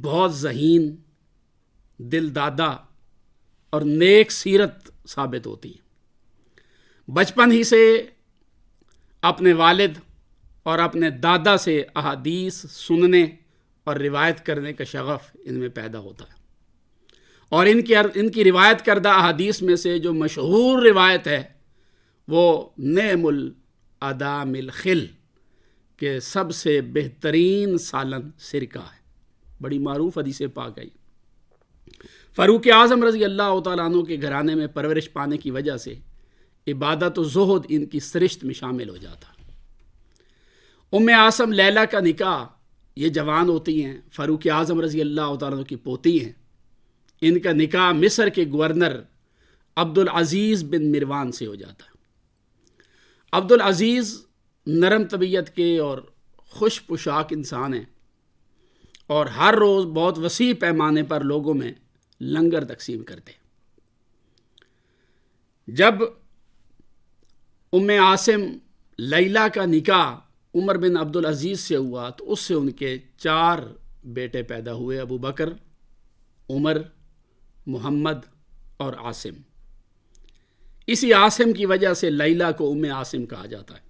بہت ذہین، دل دادا اور نیک سیرت ثابت ہوتی ہیں۔ بچپن ہی سے اپنے والد اور اپنے دادا سے احادیث سننے اور روایت کرنے کا شغف ان میں پیدا ہوتا ہے، اور ان کی روایت کردہ احادیث میں سے جو مشہور روایت ہے وہ نعم الادام الخل کہ سب سے بہترین سالن سرکہ ہے، بڑی معروف حدیث پاک ہے۔ فاروق اعظم رضی اللہ تعالیٰ عنہ کے گھرانے میں پرورش پانے کی وجہ سے عبادت و زہد ان کی سرشت میں شامل ہو جاتا۔ ام عاصم لیلہ کا نکاح، یہ جوان ہوتی ہیں، فاروق اعظم رضی اللہ تعالیٰ عنہ کی پوتی ہیں، ان کا نکاح مصر کے گورنر عبدالعزیز بن مروان سے ہو جاتا ہے۔ عبدالعزیز نرم طبیعت کے اور خوش پوشاک انسان ہیں، اور ہر روز بہت وسیع پیمانے پر لوگوں میں لنگر تقسیم کرتے۔ جب ام عاصم لیلہ کا نکاح عمر بن عبدالعزیز سے ہوا تو اس سے ان کے 4 بیٹے پیدا ہوئے، ابو بکر، عمر، محمد اور عاصم۔ اسی عاصم کی وجہ سے لیلہ کو ام عاصم کہا جاتا ہے۔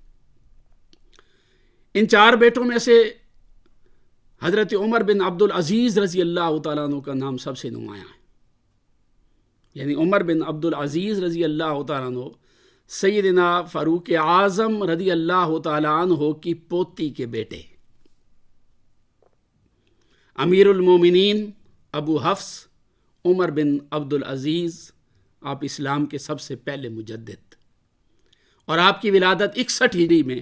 ان 4 بیٹوں میں سے حضرت عمر بن عبدالعزیز رضی اللہ تعالیٰ عنہ کا نام سب سے نمایاں ہے، یعنی عمر بن عبدالعزیز رضی اللہ تعالیٰ عنہ سیدنا فاروق اعظم رضی اللہ تعالیٰ عنہ کی پوتی کے بیٹے۔ امیر المومنین ابو حفص عمر بن عبدالعزیز، آپ اسلام کے سب سے پہلے مجدد، اور آپ کی ولادت 61 ہجری میں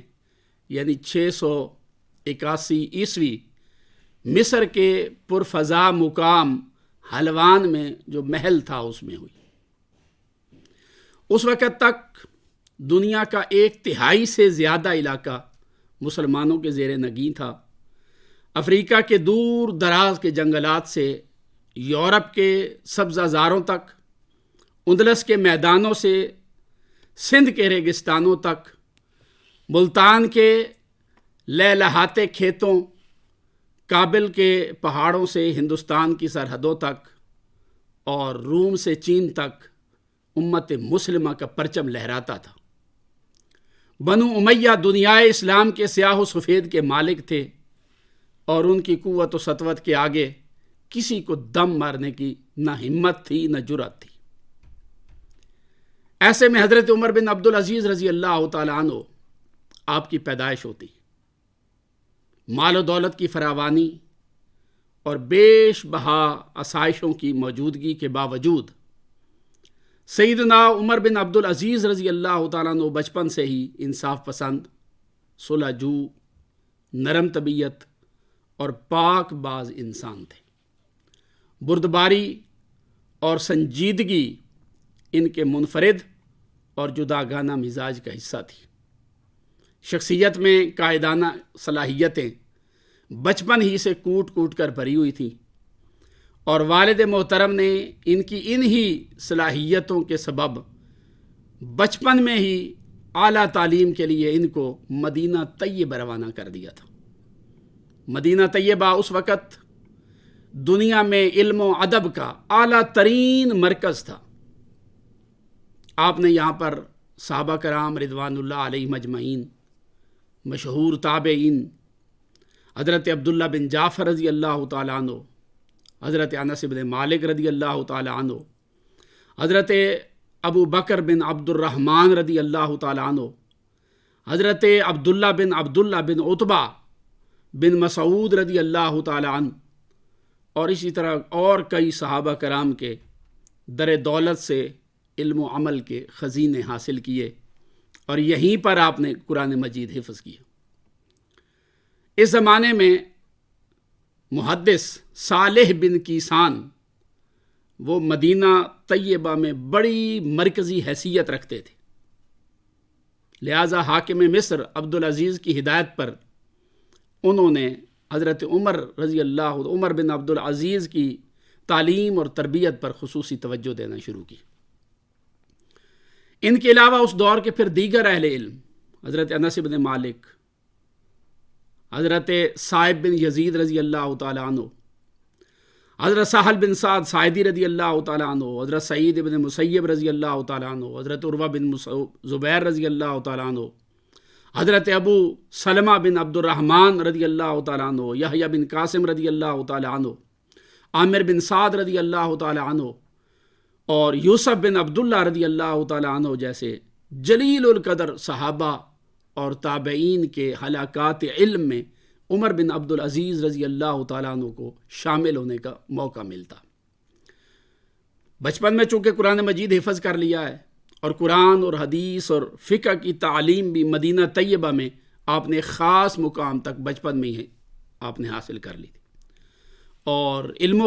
یعنی 681 عیسوی مصر کے پرفضا مقام حلوان میں جو محل تھا اس میں ہوئی۔ اس وقت تک دنیا کا 1/3 سے زیادہ علاقہ مسلمانوں کے زیر نگین تھا۔ افریقہ کے دور دراز کے جنگلات سے یورپ کے سبزہ زاروں تک، اندلس کے میدانوں سے سندھ کے ریگستانوں تک، ملتان کے لہلہاتے کھیتوں، کابل کے پہاڑوں سے ہندوستان کی سرحدوں تک، اور روم سے چین تک امت مسلمہ کا پرچم لہراتا تھا۔ بنو امیہ دنیائے اسلام کے سیاہ و سفید کے مالک تھے، اور ان کی قوت و سطوت کے آگے کسی کو دم مارنے کی نہ ہمت تھی نہ جرأت تھی۔ ایسے میں حضرت عمر بن عبدالعزیز رضی اللہ تعالیٰ عنہ آپ کی پیدائش ہوتی۔ مال و دولت کی فراوانی اور بیش بہا آسائشوں کی موجودگی کے باوجود سیدنا عمر بن عبدالعزیز رضی اللہ تعالیٰ عنہ بچپن سے ہی انصاف پسند، صلح جو، نرم طبیعت اور پاک باز انسان تھے۔ بردباری اور سنجیدگی ان کے منفرد اور جداگانہ مزاج کا حصہ تھی۔ شخصیت میں قائدانہ صلاحیتیں بچپن ہی سے کوٹ کوٹ کر بھری ہوئی تھیں، اور والد محترم نے ان کی انہی صلاحیتوں کے سبب بچپن میں ہی اعلیٰ تعلیم کے لیے ان کو مدینہ طیبہ روانہ کر دیا تھا۔ مدینہ طیبہ اس وقت دنیا میں علم و ادب کا اعلیٰ ترین مرکز تھا۔ آپ نے یہاں پر صحابہ کرام رضوان اللہ علیہم اجمعین، مشہور تابعین حضرت عبداللہ بن جعفر رضی اللہ تعالیٰ عنہ، حضرت انس بن مالک رضی اللہ تعالیٰ عنہ، حضرت ابو بکر بن عبد الرحمن رضی اللہ تعالیٰ عنہ، حضرت عبداللہ بن عتبہ بن مسعود رضی اللہ تعالیٰ عنہ، اور اسی طرح اور کئی صحابہ کرام کے در دولت سے علم و عمل کے خزینے حاصل کیے، اور یہیں پر آپ نے قرآن مجید حفظ کیا۔ اس زمانے میں محدث صالح بن کیسان وہ مدینہ طیبہ میں بڑی مرکزی حیثیت رکھتے تھے، لہذا حاکم مصر عبدالعزیز کی ہدایت پر انہوں نے حضرت عمر بن عبدالعزیز کی تعلیم اور تربیت پر خصوصی توجہ دینا شروع کی۔ ان کے علاوہ اس دور کے پھر دیگر اہل علم حضرت انس بن مالک، حضرت صائب بن یزید رضی اللہ تعالیٰ عنہ، حضرت سہل بن سعد ساعدی رضی اللہ تعالیٰ عنہ، حضرت سعید بن مسیب رضی اللہ تعالیٰ عنہ، حضرت عروہ بن زبیر رضی اللہ تعالیٰ عنہ، حضرت ابو سلمہ بن عبد الرحمن رضی اللہ تعالیٰ عنہ، یحییٰ بن قاسم رضی اللہ تعالیٰ عنہ، عامر بن سعد رضی اللہ تعالیٰ عنہ، اور یوسف بن عبداللہ رضی اللہ تعالیٰ عنہ جیسے جلیل القدر صحابہ اور تابعین کے حلقات علم میں عمر بن عبد العزیز رضی اللہ تعالیٰ عنہ کو شامل ہونے کا موقع ملتا۔ بچپن میں چونکہ قرآن مجید حفظ کر لیا ہے اور قرآن اور حدیث اور فقہ کی تعلیم بھی مدینہ طیبہ میں آپ نے خاص مقام تک بچپن میں ہی آپ نے حاصل کر لی تھی، اور علم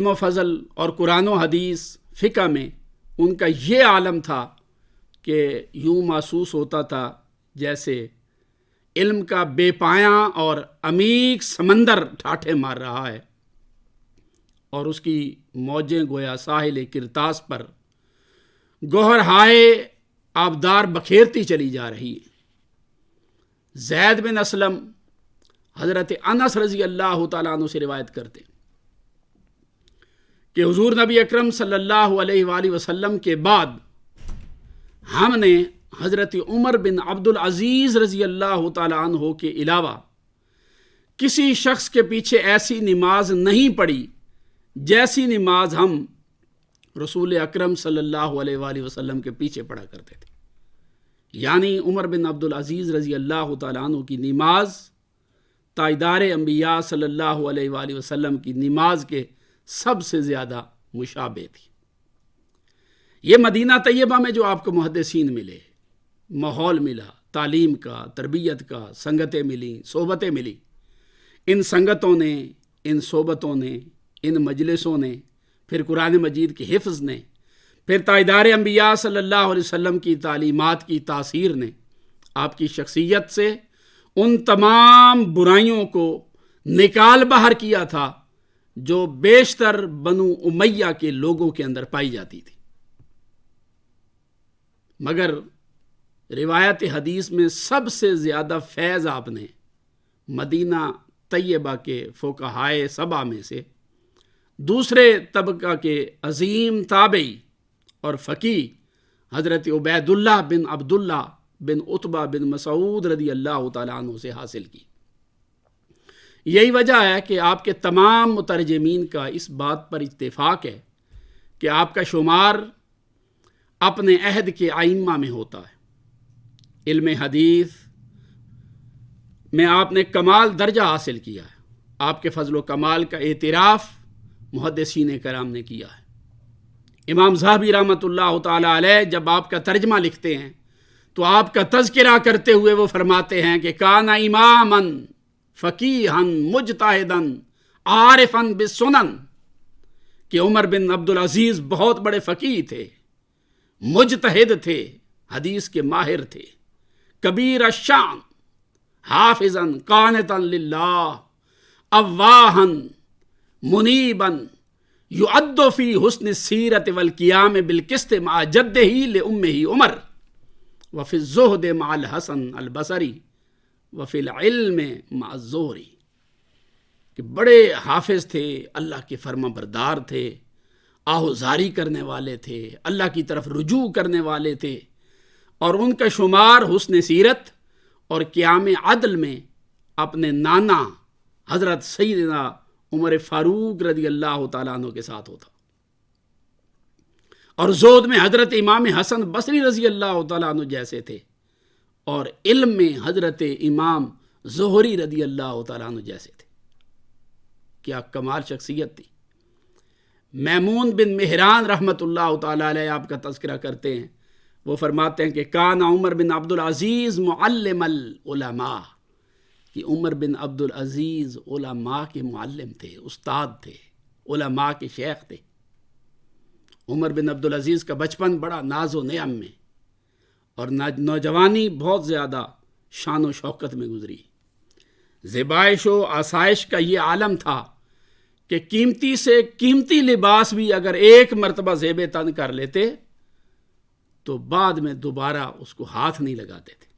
و فضل اور قرآن و حدیث فقہ میں ان کا یہ عالم تھا کہ یوں محسوس ہوتا تھا جیسے علم کا بے پایاں اور عمیق سمندر ٹھاٹھے مار رہا ہے، اور اس کی موجیں گویا ساحل کرتاس پر گوہر ہائے آبدار بکھیرتی چلی جا رہی ہے۔ زید بن اسلم حضرت انس رضی اللہ تعالیٰ عنہ سے روایت کرتے کہ حضور نبی اکرم صلی اللہ علیہ وآلہ وسلم کے بعد ہم نے حضرت عمر بن عبد العزیز رضی اللہ تعالیٰ عنہ کے علاوہ کسی شخص کے پیچھے ایسی نماز نہیں پڑھی جیسی نماز ہم رسول اکرم صلی اللہ علیہ وآلہ وسلم کے پیچھے پڑھا کرتے تھے۔ یعنی عمر بن عبد العزیز رضی اللہ تعالیٰ عنہ کی نماز تاجدار انبیاء صلی اللہ علیہ وآلہ وسلم کی نماز کے سب سے زیادہ مشابہ تھی۔ یہ مدینہ طیبہ میں جو آپ کو محدثین ملے، ماحول ملا، تعلیم کا، تربیت کا، سنگتیں ملیں، صحبتیں ملی، ان سنگتوں نے، ان صحبتوں نے، ان مجلسوں نے، پھر قرآن مجید کے حفظ نے، پھر تاجدار انبیاء صلی اللہ علیہ وسلم کی تعلیمات کی تاثیر نے آپ کی شخصیت سے ان تمام برائیوں کو نکال باہر کیا تھا جو بیشتر بنو امیہ کے لوگوں کے اندر پائی جاتی تھی۔ مگر روایت حدیث میں سب سے زیادہ فیض آپ نے مدینہ طیبہ کے فقہائے سبع میں سے دوسرے طبقہ کے عظیم تابعی اور فقیہ حضرت عبید اللہ بن عبداللہ بن عتبہ بن مسعود رضی اللہ تعالیٰ عنہ سے حاصل کی۔ یہی وجہ ہے کہ آپ کے تمام مترجمین کا اس بات پر اتفاق ہے کہ آپ کا شمار اپنے عہد کے ائمہ میں ہوتا ہے۔ علم حدیث میں آپ نے کمال درجہ حاصل کیا ہے۔ آپ کے فضل و کمال کا اعتراف محدثین کرام نے کیا ہے۔ امام ذہبی رحمۃ اللہ تعالیٰ علیہ جب آپ کا ترجمہ لکھتے ہیں تو آپ کا تذکرہ کرتے ہوئے وہ فرماتے ہیں کہ کانا اماماً فقیہاً مجتہداً عارفاً بالسنن، کہ عمر بن عبد العزیز بہت بڑے فقیہ تھے، مجتہد تھے، حدیث کے ماہر تھے، کبیر الشان، حافظاً قانتاً للہ، اواہاً منیباً، یعد فی حسن السیرت والقیام بالقسط مع جدہ لامہ عمر، وفی الزہد مع الحسن البصری، وفی العلم مع الزہری، کہ بڑے حافظ تھے، اللہ کے فرما بردار تھے، آہوزاری کرنے والے تھے، اللہ کی طرف رجوع کرنے والے تھے، اور ان کا شمار حسن سیرت اور قیام عدل میں اپنے نانا حضرت سیدنا عمر فاروق رضی اللہ تعالیٰ عنہ کے ساتھ ہوتا، اور زہد میں حضرت امام حسن بصری رضی اللہ تعالیٰ عنہ جیسے تھے، اور علم میں حضرت امام زہری رضی اللہ تعالیٰ عنہ جیسے تھے۔ کیا کمال شخصیت تھی۔ میمون بن مہران رحمۃ اللہ تعالیٰ علیہ آپ کا تذکرہ کرتے ہیں، وہ فرماتے ہیں کہ کان عمر بن عبد العزیز معلم العلماء، کہ عمر بن عبد العزیز علماء کے معلم تھے، استاد تھے، علماء کے شیخ تھے۔ عمر بن عبد العزیز کا بچپن بڑا ناز و نعم میں اور نوجوانی بہت زیادہ شان و شوکت میں گزری۔ زیبائش و آسائش کا یہ عالم تھا کہ قیمتی سے قیمتی لباس بھی اگر ایک مرتبہ زیب تن کر لیتے تو بعد میں دوبارہ اس کو ہاتھ نہیں لگاتے تھے۔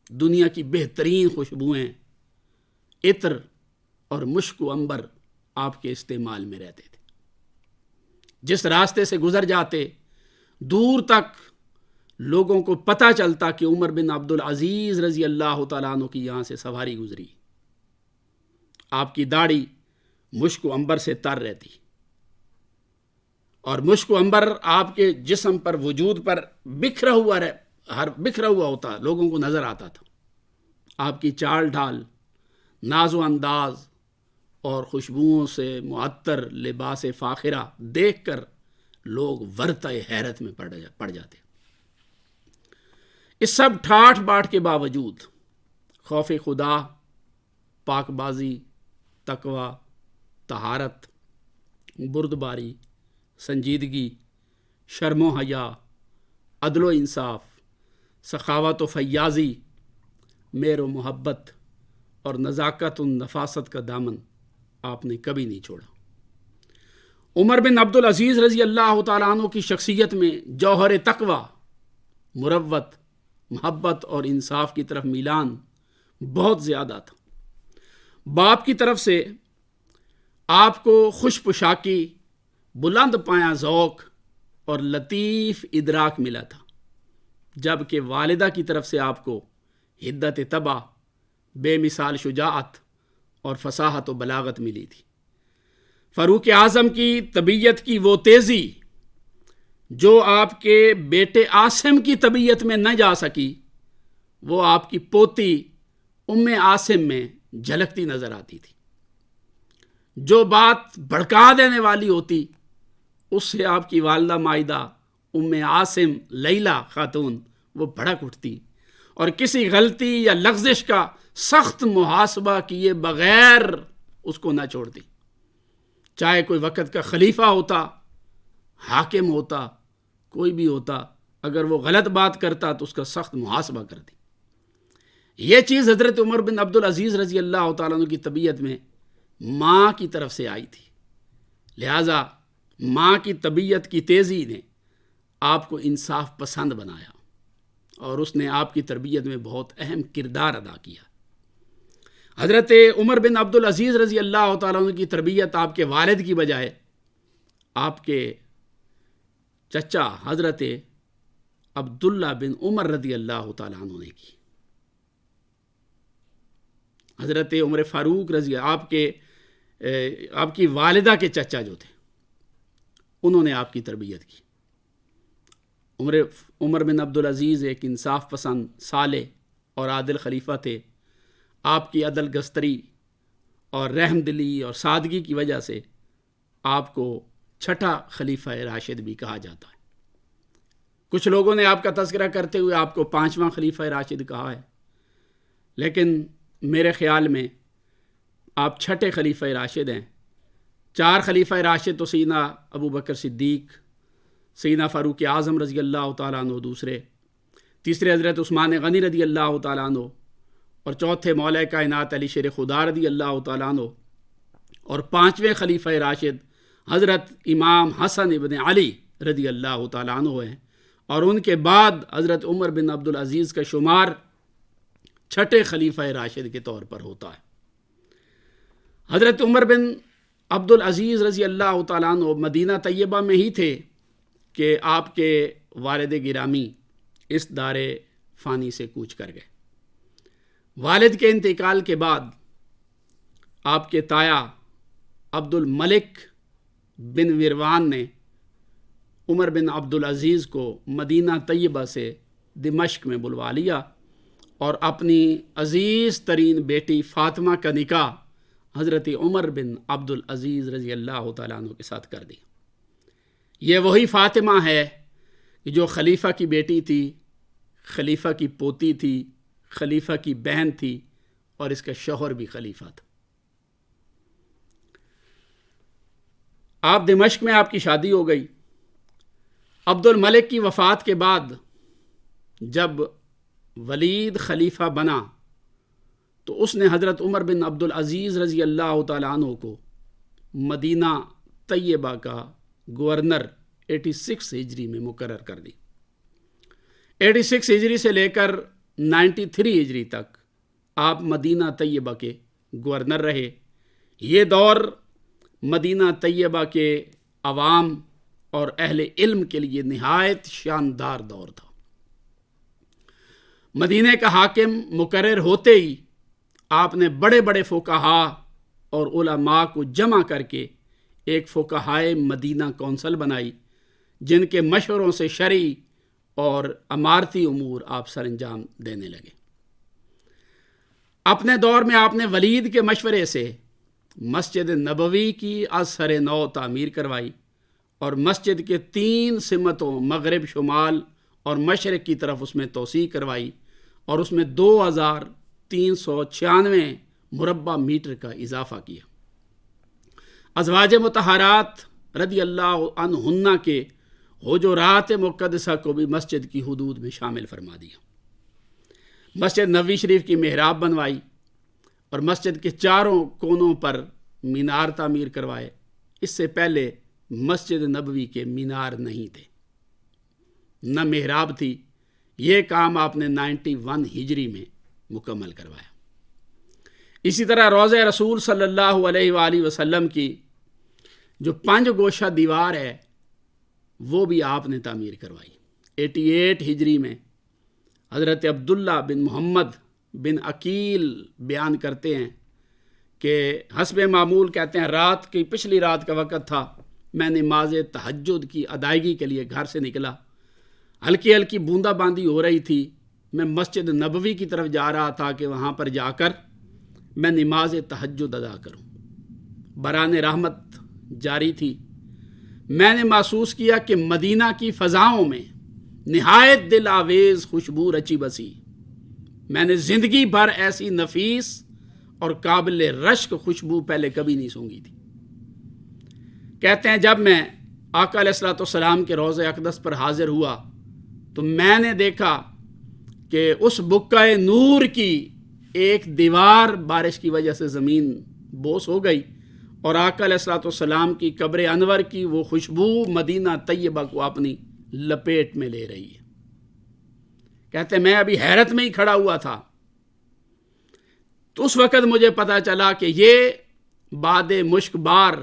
دنیا کی بہترین خوشبوئیں عطر اور مشک و عنبر آپ کے استعمال میں رہتے تھے. جس راستے سے گزر جاتے دور تک لوگوں کو پتہ چلتا کہ عمر بن عبد العزیز رضی اللہ تعالیٰ عنہ کی یہاں سے سواری گزری. آپ کی داڑھی مشک و عنبر سے تر رہتی اور مشک و عنبر آپ کے جسم پر وجود پر بکھرا ہوا ہوتا، لوگوں کو نظر آتا تھا. آپ کی چال ڈھال، ناز و انداز اور خوشبوؤں سے معطر لباس فاخرہ دیکھ کر لوگ ورطہ حیرت میں پڑ جاتے. اس سب ٹھاٹھ باٹھ کے باوجود خوف خدا، پاک بازی، تقوی، طہارت، بردباری، سنجیدگی، شرم و حیا، عدل و انصاف، سخاوت و فیاضی، مہر و محبت اور نزاکت و نفاست کا دامن آپ نے کبھی نہیں چھوڑا. عمر بن عبد العزیز رضی اللہ تعالیٰ عنہ کی شخصیت میں جوہر تقوی، مروت، محبت اور انصاف کی طرف میلان بہت زیادہ تھا. باپ کی طرف سے آپ کو خوش پوشاکی، بلند پایہ ذوق اور لطیف ادراک ملا تھا، جبکہ والدہ کی طرف سے آپ کو حدت طبع، بے مثال شجاعت اور فصاحت و بلاغت ملی تھی. فاروق اعظم کی طبیعت کی وہ تیزی جو آپ کے بیٹے عاصم کی طبیعت میں نہ جا سکی، وہ آپ کی پوتی ام عاصم میں جھلکتی نظر آتی تھی. جو بات بھڑکا دینے والی ہوتی اس سے آپ کی والدہ مائدہ ام عاصم لیلہ خاتون وہ بھڑک اٹھتی اور کسی غلطی یا لغزش کا سخت محاسبہ کیے بغیر اس کو نہ چھوڑتی. چاہے کوئی وقت کا خلیفہ ہوتا، حاکم ہوتا، کوئی بھی ہوتا، اگر وہ غلط بات کرتا تو اس کا سخت محاسبہ کرتی. یہ چیز حضرت عمر بن عبد العزیز رضی اللہ تعالیٰ عنہ کی طبیعت میں ماں کی طرف سے آئی تھی. لہٰذا ماں کی طبیعت کی تیزی نے آپ کو انصاف پسند بنایا اور اس نے آپ کی تربیت میں بہت اہم کردار ادا کیا. حضرت عمر بن عبد العزیز رضی اللہ تعالیٰ عنہ کی تربیت آپ کے والد کی بجائے آپ کے چچا حضرت عبداللہ بن عمر رضی اللہ تعالیٰ عنہ نے کی. حضرت عمر فاروق رضی آپ کی والدہ کے چچا جو تھے انہوں نے آپ کی تربیت کی. عمر بن عبد العزیز ایک انصاف پسند، صالح اور عادل خلیفہ تھے. آپ کی عدل گستری اور رحم دلی اور سادگی کی وجہ سے آپ کو چھٹا خلیفہ راشد بھی کہا جاتا ہے. کچھ لوگوں نے آپ کا تذکرہ کرتے ہوئے آپ کو 5واں خلیفہ راشد کہا ہے، لیکن میرے خیال میں آپ چھٹے خلیفہ راشد ہیں. 4 خلیفہ راشد تو سیدنا ابو بکر صدیق، سیدنا فاروق اعظم رضی اللہ تعالیٰ عنہ دوسرے، تیسرے حضرت عثمان غنی رضی اللہ تعالیٰ عنہ، اور چوتھے مولا کائنات علی شیر خدا رضی اللہ تعالیٰ عنہ، اور 5ویں خلیفہ راشد حضرت امام حسن ابن علی رضی اللہ تعالیٰ عنہ ہیں. اور ان کے بعد حضرت عمر بن عبد العزیز کا شمار چھٹے خلیفہ راشد کے طور پر ہوتا ہے. حضرت عمر بن عبد العزیز رضی اللہ تعالیٰ عنہ مدینہ طیبہ میں ہی تھے کہ آپ کے والد گرامی اس دار فانی سے کوچ کر گئے. والد کے انتقال کے بعد آپ کے تایا عبد الملک بن مروان نے عمر بن عبد العزیز کو مدینہ طیبہ سے دمشق میں بلوا لیا اور اپنی عزیز ترین بیٹی فاطمہ کا نکاح حضرت عمر بن عبد العزیز رضی اللہ تعالیٰ عنہ کے ساتھ کر دی. یہ وہی فاطمہ ہے کہ جو خلیفہ کی بیٹی تھی، خلیفہ کی پوتی تھی، خلیفہ کی بہن تھی اور اس کا شوہر بھی خلیفہ تھا. آپ دمشق میں آپ کی شادی ہو گئی. عبد الملک کی وفات کے بعد جب ولید خلیفہ بنا تو اس نے حضرت عمر بن عبد العزیز رضی اللہ تعالیٰ عنہ کو مدینہ طیبہ کا گورنر 86 ہجری میں مقرر کر دی. 86 ہجری سے لے کر 93 ہجری تک آپ مدینہ طیبہ کے گورنر رہے۔ یہ دور مدینہ طیبہ کے عوام اور اہل علم کے لیے نہایت شاندار دور تھا۔ مدینہ کا حاکم مقرر ہوتے ہی آپ نے بڑے بڑے فقہا اور علماء کو جمع کر کے ایک فقہائے مدینہ کونسل بنائی، جن کے مشوروں سے شرعی اور امارتی امور آپ سر انجام دینے لگے۔ اپنے دور میں آپ نے ولید کے مشورے سے مسجد نبوی کی از سر نو تعمیر کروائی اور مسجد کے 3 سمتوں مغرب، شمال اور مشرق کی طرف اس میں توسیع کروائی اور اس میں 2396 مربع میٹر کا اضافہ کیا۔ ازواج مطہرات رضی اللہ عنہن کے حجرات مقدسہ کو بھی مسجد کی حدود میں شامل فرما دیا۔ مسجد نبوی شریف کی محراب بنوائی اور مسجد کے چاروں کونوں پر مینار تعمیر کروائے۔ اس سے پہلے مسجد نبوی کے مینار نہیں تھے، نہ محراب تھی۔ یہ کام آپ نے 91 ہجری میں مکمل کروایا۔ اسی طرح روضہ رسول صلی اللہ علیہ وآلہ وسلم کی جو 5 گوشہ دیوار ہے وہ بھی آپ نے تعمیر کروائی۔ 88 ہجری میں حضرت عبداللہ بن محمد بن عقیل بیان کرتے ہیں کہ حسب معمول کہتے ہیں رات کی پچھلی رات کا وقت تھا، میں نماز تہجد کی ادائیگی کے لیے گھر سے نکلا، ہلکی ہلکی بوندا باندی ہو رہی تھی۔ میں مسجد نبوی کی طرف جا رہا تھا کہ وہاں پر جا کر میں نماز تہجد ادا کروں۔ بران رحمت جاری تھی۔ میں نے محسوس کیا کہ مدینہ کی فضاؤں میں نہایت دل آویز خوشبو رچی بسی۔ میں نے زندگی بھر ایسی نفیس اور قابل رشک خوشبو پہلے کبھی نہیں سونگھی تھی۔ کہتے ہیں جب میں آقا علیہ الصلوۃ والسلام کے روضہ اقدس پر حاضر ہوا تو میں نے دیکھا کہ اس بقعہ نور کی ایک دیوار بارش کی وجہ سے زمین بوس ہو گئی اور آقا علیہ الصلوۃ والسلام کی قبر انور کی وہ خوشبو مدینہ طیبہ کو اپنی لپیٹ میں لے رہی ہے۔ کہتے ہیں میں ابھی حیرت میں ہی کھڑا ہوا تھا، تو اس وقت مجھے پتا چلا کہ یہ باد مشک بار،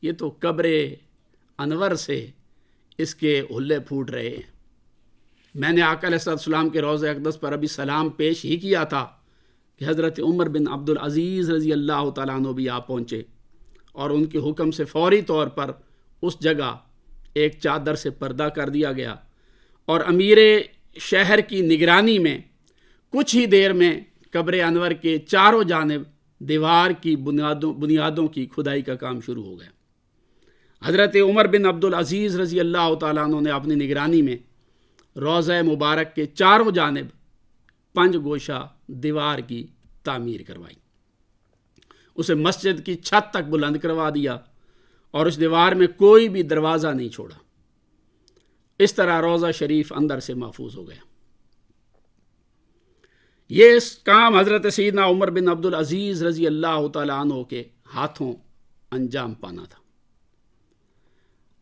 یہ تو قبر انور سے اس کے حلے پھوٹ رہے ہیں۔ میں نے آقا علیہ السلام کے روضہ اقدس پر ابھی سلام پیش ہی کیا تھا کہ حضرت عمر بن عبدالعزیز رضی اللہ تعالیٰ عنہ بھی آپ پہنچے اور ان کے حکم سے فوری طور پر اس جگہ ایک چادر سے پردہ کر دیا گیا اور امیر شہر کی نگرانی میں کچھ ہی دیر میں قبر انور کے چاروں جانب دیوار کی بنیادوں کی کھدائی کا کام شروع ہو گیا۔ حضرت عمر بن عبدالعزیز رضی اللہ تعالیٰ عنہ نے اپنی نگرانی میں روضہ مبارک کے چاروں جانب 5 گوشہ دیوار کی تعمیر کروائی، اسے مسجد کی چھت تک بلند کروا دیا اور اس دیوار میں کوئی بھی دروازہ نہیں چھوڑا۔ اس طرح روضہ شریف اندر سے محفوظ ہو گیا۔ یہ کام حضرت سیدنا عمر بن عبدالعزیز رضی اللہ تعالیٰ عنہ کے ہاتھوں انجام پانا تھا۔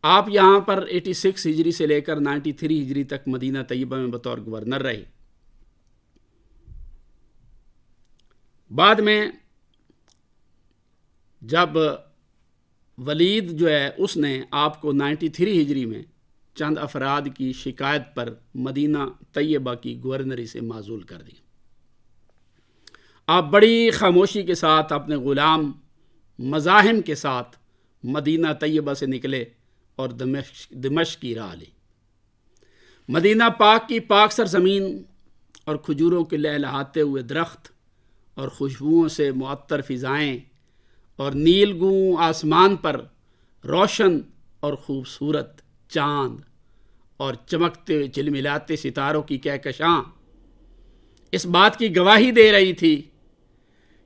آپ یہاں پر 86 ہجری سے لے کر 93 ہجری تک مدینہ طیبہ میں بطور گورنر رہے۔ بعد میں جب ولید جو ہے اس نے آپ کو 93 ہجری میں چند افراد کی شکایت پر مدینہ طیبہ کی گورنری سے معزول کر دی۔ آپ بڑی خاموشی کے ساتھ اپنے غلام مزاحم کے ساتھ مدینہ طیبہ سے نکلے اور دمشق کی راہ لی۔ مدینہ پاک کی پاک سرزمین اور کھجوروں کے لہلہاتے ہوئے درخت اور خوشبوؤں سے معطر فضائیں اور نیل گوں آسمان پر روشن اور خوبصورت چاند اور چمکتے چلملاتے ستاروں کی کہکشاں اس بات کی گواہی دے رہی تھی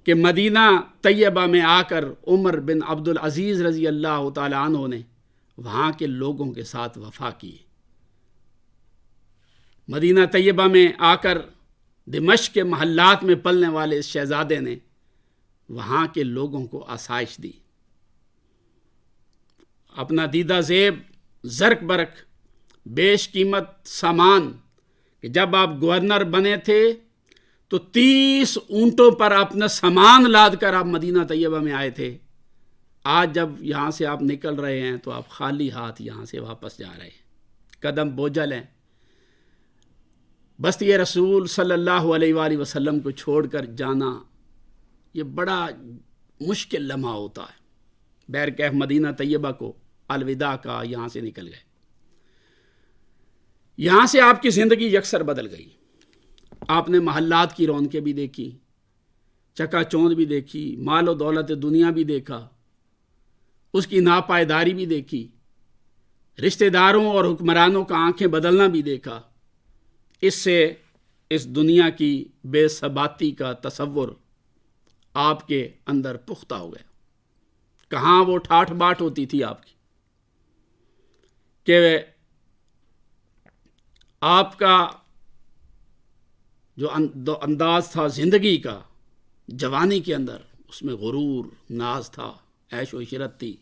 کہ مدینہ طیبہ میں آ کر عمر بن عبدالعزیز رضی اللہ تعالیٰ عنہ نے وہاں کے لوگوں کے ساتھ وفا کی۔ مدینہ طیبہ میں آ کر دمشق کے محلات میں پلنے والے اس شہزادے نے وہاں کے لوگوں کو آسائش دی۔ اپنا دیدہ زیب، زرق برق، بیش قیمت سامان کہ جب آپ گورنر بنے تھے تو 30 اونٹوں پر اپنا سامان لاد کر آپ مدینہ طیبہ میں آئے تھے. آج جب یہاں سے آپ نکل رہے ہیں تو آپ خالی ہاتھ یہاں سے واپس جا رہے ہیں, قدم بوجھل ہیں. بس یہ رسول صلی اللہ علیہ وآلہ وسلم کو چھوڑ کر جانا یہ بڑا مشکل لمحہ ہوتا ہے. بہرکیف مدینہ طیبہ کو الوداع کا, یہاں سے نکل گئے. یہاں سے آپ کی زندگی یکسر بدل گئی. آپ نے محلات کی رونقیں بھی دیکھی, چکا چوند بھی دیکھی, مال و دولت دنیا بھی دیکھا, اس کی ناپائیداری بھی دیکھی, رشتہ داروں اور حکمرانوں کا آنکھیں بدلنا بھی دیکھا. اس سے اس دنیا کی بے ثباتی کا تصور آپ کے اندر پختہ ہو گیا. کہاں وہ ٹھاٹھ باٹ ہوتی تھی آپ کی کہ آپ کا جو انداز تھا زندگی کا جوانی کے اندر, اس میں غرور, ناز تھا, عیش و عشرت تھی.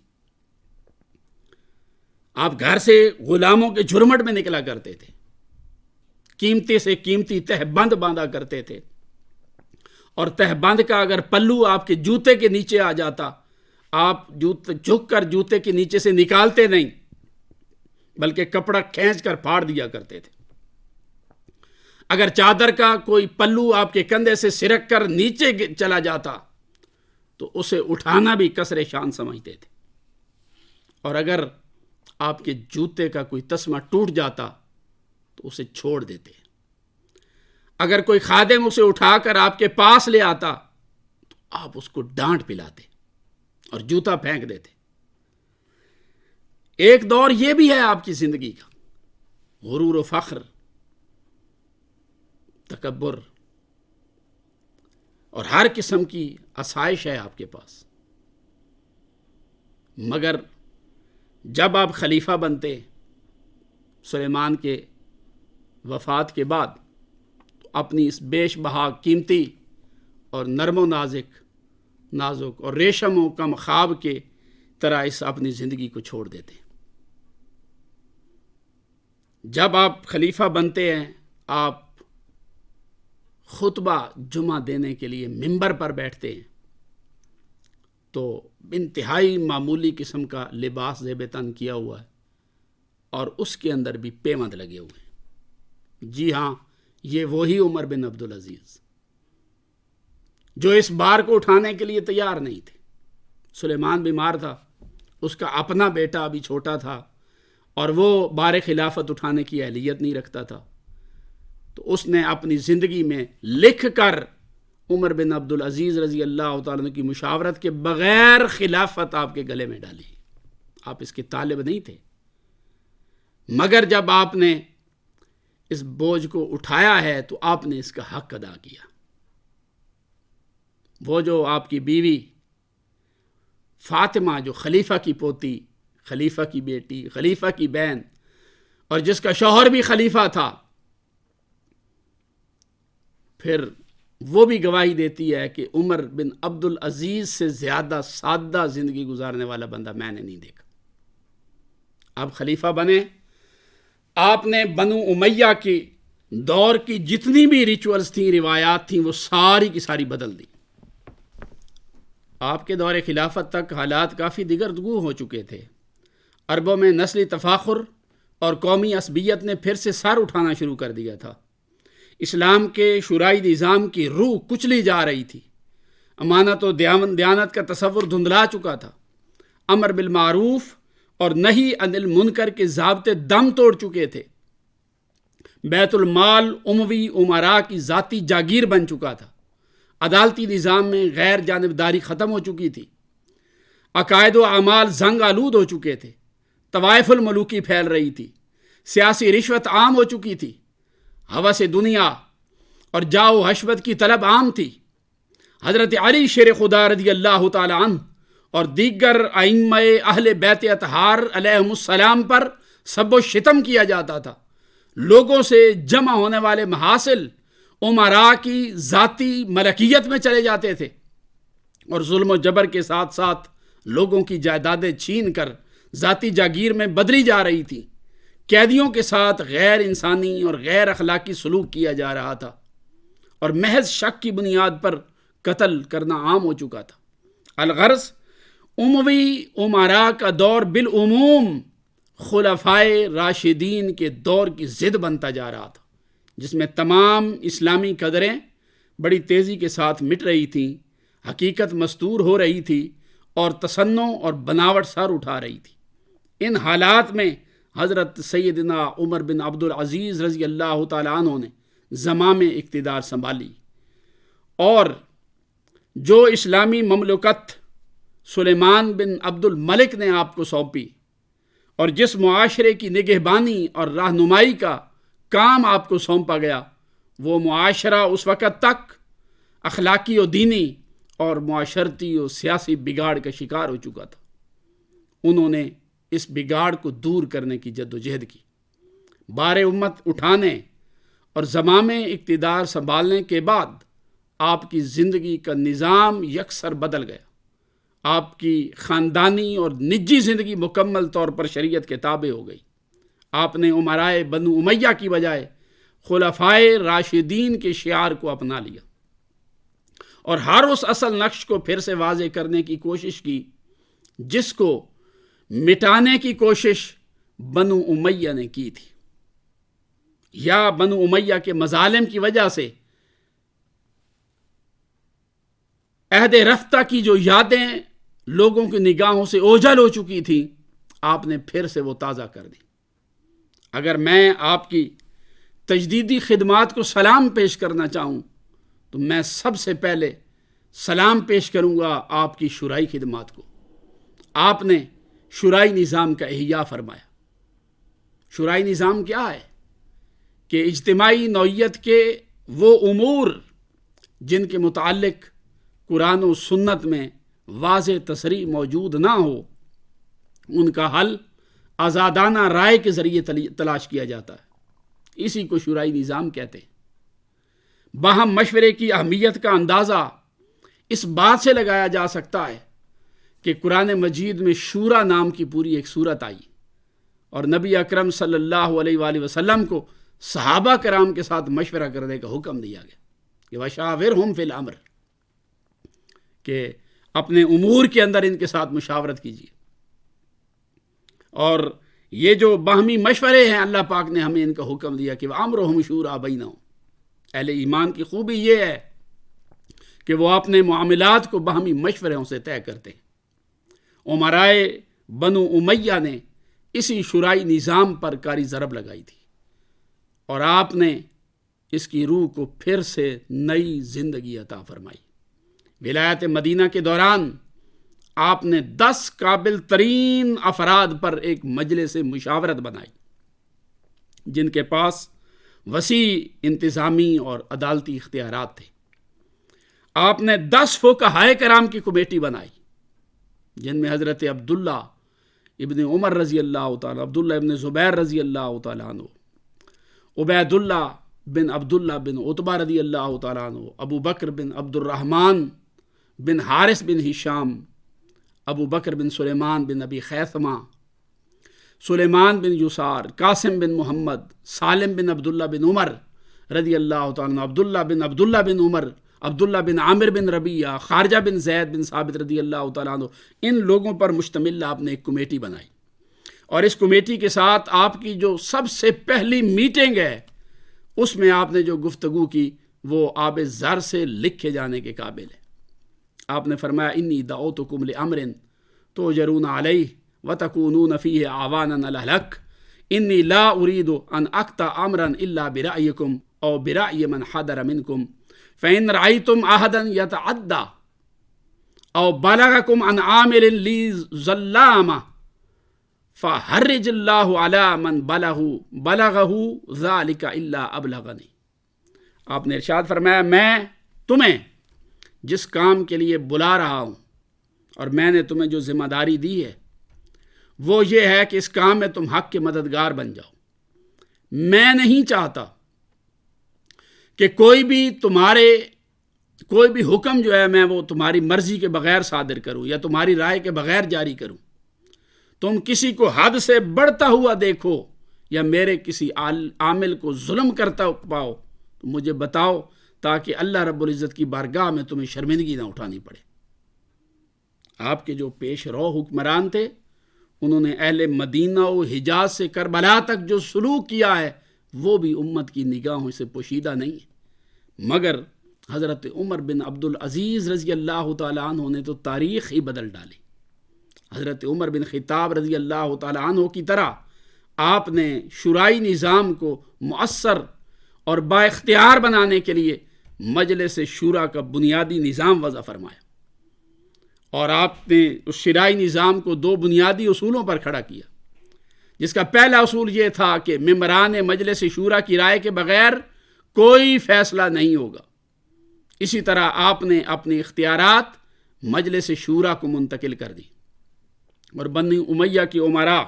آپ گھر سے غلاموں کے جھرمٹ میں نکلا کرتے تھے, قیمتی سے قیمتی تہبند باندھا کرتے تھے, اور تہبند کا اگر پلو آپ کے جوتے کے نیچے آ جاتا, آپ جھک کر جوتے کے نیچے سے نکالتے نہیں بلکہ کپڑا کھینچ کر پھاڑ دیا کرتے تھے. اگر چادر کا کوئی پلو آپ کے کندھے سے سرک کر نیچے چلا جاتا تو اسے اٹھانا بھی کسر شان سمجھتے تھے. اور اگر آپ کے جوتے کا کوئی تسمہ ٹوٹ جاتا تو اسے چھوڑ دیتے. اگر کوئی خادم اسے اٹھا کر آپ کے پاس لے آتا تو آپ اس کو ڈانٹ پلاتے اور جوتا پھینک دیتے. ایک دور یہ بھی ہے آپ کی زندگی کا, غرور و فخر, تکبر اور ہر قسم کی آسائش ہے آپ کے پاس. مگر جب آپ خلیفہ بنتے سلیمان کے وفات کے بعد, تو اپنی اس بیش بہا قیمتی اور نرم و نازک اور ریشم و کم خواب کے طرح اس اپنی زندگی کو چھوڑ دیتے. جب آپ خلیفہ بنتے ہیں, آپ خطبہ جمعہ دینے کے لیے منبر پر بیٹھتے ہیں تو انتہائی معمولی قسم کا لباس زیب تن کیا ہوا ہے اور اس کے اندر بھی پیوند لگے ہوئے ہیں. جی ہاں, یہ وہی عمر بن عبدالعزیز جو اس بار کو اٹھانے کے لیے تیار نہیں تھے. سلیمان بیمار تھا, اس کا اپنا بیٹا ابھی چھوٹا تھا اور وہ بار خلافت اٹھانے کی اہلیت نہیں رکھتا تھا. تو اس نے اپنی زندگی میں لکھ کر عمر بن عبدالعزیز رضی اللہ تعالیٰ عنہ کی مشاورت کے بغیر خلافت آپ کے گلے میں ڈالی. آپ اس کے طالب نہیں تھے, مگر جب آپ نے اس بوجھ کو اٹھایا ہے تو آپ نے اس کا حق ادا کیا. وہ جو آپ کی بیوی فاطمہ, جو خلیفہ کی پوتی, خلیفہ کی بیٹی, خلیفہ کی بہن, اور جس کا شوہر بھی خلیفہ تھا, پھر وہ بھی گواہی دیتی ہے کہ عمر بن عبدالعزیز سے زیادہ سادہ زندگی گزارنے والا بندہ میں نے نہیں دیکھا. آپ خلیفہ بنے, آپ نے بنو امیہ کی دور کی جتنی بھی ریچولز تھیں, روایات تھیں, وہ ساری کی ساری بدل دی. آپ کے دور خلافت تک حالات کافی دگرگوں ہو چکے تھے. عربوں میں نسلی تفاخر اور قومی عصبیت نے پھر سے سر اٹھانا شروع کر دیا تھا. اسلام کے شورائی نظام کی روح کچلی جا رہی تھی. امانت و دیانت کا تصور دھندلا چکا تھا. امر بالمعروف اور نہی عن المنکر کے ضابطے دم توڑ چکے تھے. بیت المال اموی امراء کی ذاتی جاگیر بن چکا تھا. عدالتی نظام میں غیر جانبداری ختم ہو چکی تھی. عقائد و اعمال زنگ آلود ہو چکے تھے. طوائف الملوکی پھیل رہی تھی. سیاسی رشوت عام ہو چکی تھی. ہوس دنیا اور جاؤ حشمت کی طلب عام تھی. حضرت علی شیر خدا رضی اللہ تعالی عنہ اور دیگر ائمہ اہل بیت اطہار علیہم السلام پر سب و شتم کیا جاتا تھا. لوگوں سے جمع ہونے والے محاصل امراء کی ذاتی ملکیت میں چلے جاتے تھے اور ظلم و جبر کے ساتھ ساتھ لوگوں کی جائیدادیں چھین کر ذاتی جاگیر میں بدلی جا رہی تھی. قیدیوں کے ساتھ غیر انسانی اور غیر اخلاقی سلوک کیا جا رہا تھا اور محض شک کی بنیاد پر قتل کرنا عام ہو چکا تھا۔ الغرض اموی امراء کا دور بالعموم خلفائے راشدین کے دور کی ضد بنتا جا رہا تھا، جس میں تمام اسلامی قدریں بڑی تیزی کے ساتھ مٹ رہی تھیں، حقیقت مستور ہو رہی تھی اور تصنع اور بناوٹ سر اٹھا رہی تھی۔ ان حالات میں حضرت سیدنا عمر بن عبد العزیز رضی اللہ تعالیٰ عنہ نے زمام اقتدار سنبھالی، اور جو اسلامی مملکت سلیمان بن عبد الملک نے آپ کو سونپی اور جس معاشرے کی نگہبانی اور رہنمائی کا کام آپ کو سونپا گیا، وہ معاشرہ اس وقت تک اخلاقی و دینی اور معاشرتی و سیاسی بگاڑ کا شکار ہو چکا تھا۔ انہوں نے اس بگاڑ کو دور کرنے کی جدوجہد کی۔ بار امت اٹھانے اور زمام اقتدار سنبھالنے کے بعد آپ کی زندگی کا نظام یکسر بدل گیا۔ آپ کی خاندانی اور نجی زندگی مکمل طور پر شریعت کے تابع ہو گئی۔ آپ نے امرائے بنو امیہ کی بجائے خلفائے راشدین کے شعار کو اپنا لیا اور ہر اس اصل نقش کو پھر سے واضح کرنے کی کوشش کی جس کو مٹانے کی کوشش بنو امیہ نے کی تھی، یا بنو امیہ کے مظالم کی وجہ سے عہد رفتہ کی جو یادیں لوگوں کی نگاہوں سے اوجھل ہو چکی تھیں، آپ نے پھر سے وہ تازہ کر دی۔ اگر میں آپ کی تجدیدی خدمات کو سلام پیش کرنا چاہوں تو میں سب سے پہلے سلام پیش کروں گا آپ کی شورائی خدمات کو۔ آپ نے شورائی نظام کا احیاء فرمایا۔ شورائی نظام کیا ہے؟ کہ اجتماعی نوعیت کے وہ امور جن کے متعلق قرآن و سنت میں واضح تصریح موجود نہ ہو، ان کا حل آزادانہ رائے کے ذریعے تلاش کیا جاتا ہے۔ اسی کو شورائی نظام کہتے ہیں۔ باہم مشورے کی اہمیت کا اندازہ اس بات سے لگایا جا سکتا ہے کہ قرآن مجید میں شورا نام کی پوری ایک صورت آئی اور نبی اکرم صلی اللہ علیہ وآلہ وسلم کو صحابہ کرام کے ساتھ مشورہ کرنے کا حکم دیا گیا کہ وَشَاوِرْهُمْ فِي الْأَمْرِ، کہ اپنے امور کے اندر ان کے ساتھ مشاورت کیجیے۔ اور یہ جو باہمی مشورے ہیں، اللہ پاک نے ہمیں ان کا حکم دیا کہ وَأَمْرُهُمْ شُورَىٰ بَيْنَهُمْ۔ اہل ایمان کی خوبی یہ ہے کہ وہ اپنے معاملات کو باہمی مشوروں سے طے کرتے ہیں۔ امرائے بنو امیہ نے اسی شورائی نظام پر کاری ضرب لگائی تھی اور آپ نے اس کی روح کو پھر سے نئی زندگی عطا فرمائی۔ ولایت مدینہ کے دوران آپ نے 10 قابل ترین افراد پر ایک مجلس مشاورت بنائی جن کے پاس وسیع انتظامی اور عدالتی اختیارات تھے۔ آپ نے 10 فقہائے کرام کی کمیٹی بنائی جن میں حضرت عبداللہ ابن عمر رضی اللہ تعالیٰ، عبداللہ ابن زبیر رضی اللہ تعالیٰ عنہ، عبید اللہ بن عبداللہ بن عتبہ رضی اللہ تعالیٰ عنہ، ابو بکر بن عبد الرحمن بن حارث بن ہشام، ابو بکر بن سلیمان بن ابی خیثمہ، سلیمان بن یسار، قاسم بن محمد، سالم بن عبداللہ بن عمر رضی اللہ تعالیٰ عنہ، عبداللہ بن عمر، عبداللہ بن عامر بن ربیعہ، خارجہ بن زید بن ثابت رضی اللہ تعالیٰ عنہ۔ ان لوگوں پر مشتمل آپ نے ایک کمیٹی بنائی اور اس کمیٹی کے ساتھ آپ کی جو سب سے پہلی میٹنگ ہے اس میں آپ نے جو گفتگو کی وہ آب زر سے لکھے جانے کے قابل ہے۔ آپ نے فرمایا انی دعوتکم لامر توجرون علیہ وتکونون فیہ اعوانا علی الحق انی لا ارید ان اقطع امرا الا برأیکم او برأی من حضر منکم فإن رأيتم أحدا يتعدى أو بلغكم عن عامل لي ظلامة فحرج الله على من بلغه ذلك إلا أبلغني۔ آپ نے ارشاد فرمایا میں تمہیں جس کام کے لیے بلا رہا ہوں اور میں نے تمہیں جو ذمہ داری دی ہے وہ یہ ہے کہ اس کام میں تم حق کے مددگار بن جاؤ۔ میں نہیں چاہتا کہ کوئی بھی حکم جو ہے میں وہ تمہاری مرضی کے بغیر صادر کروں یا تمہاری رائے کے بغیر جاری کروں۔ تم کسی کو حد سے بڑھتا ہوا دیکھو یا میرے کسی عامل کو ظلم کرتا پاؤ تو مجھے بتاؤ تاکہ اللہ رب العزت کی بارگاہ میں تمہیں شرمندگی نہ اٹھانی پڑے۔ آپ کے جو پیش رو حکمران تھے انہوں نے اہل مدینہ و حجاز سے کربلا تک جو سلوک کیا ہے وہ بھی امت کی نگاہوں سے پوشیدہ نہیں ہے، مگر حضرت عمر بن عبدالعزیز رضی اللہ تعالیٰ عنہ نے تو تاریخ ہی بدل ڈالی۔ حضرت عمر بن خطاب رضی اللہ تعالیٰ عنہ کی طرح آپ نے شورائی نظام کو مؤثر اور با اختیار بنانے کے لیے مجلس شورا کا بنیادی نظام وضع فرمایا، اور آپ نے اس شورائی نظام کو 2 بنیادی اصولوں پر کھڑا کیا، جس کا پہلا اصول یہ تھا کہ ممبران مجلس شورا کی رائے کے بغیر کوئی فیصلہ نہیں ہوگا۔ اسی طرح آپ نے اپنے اختیارات مجلس شورا کو منتقل کر دی، اور بنی امیہ کی امراء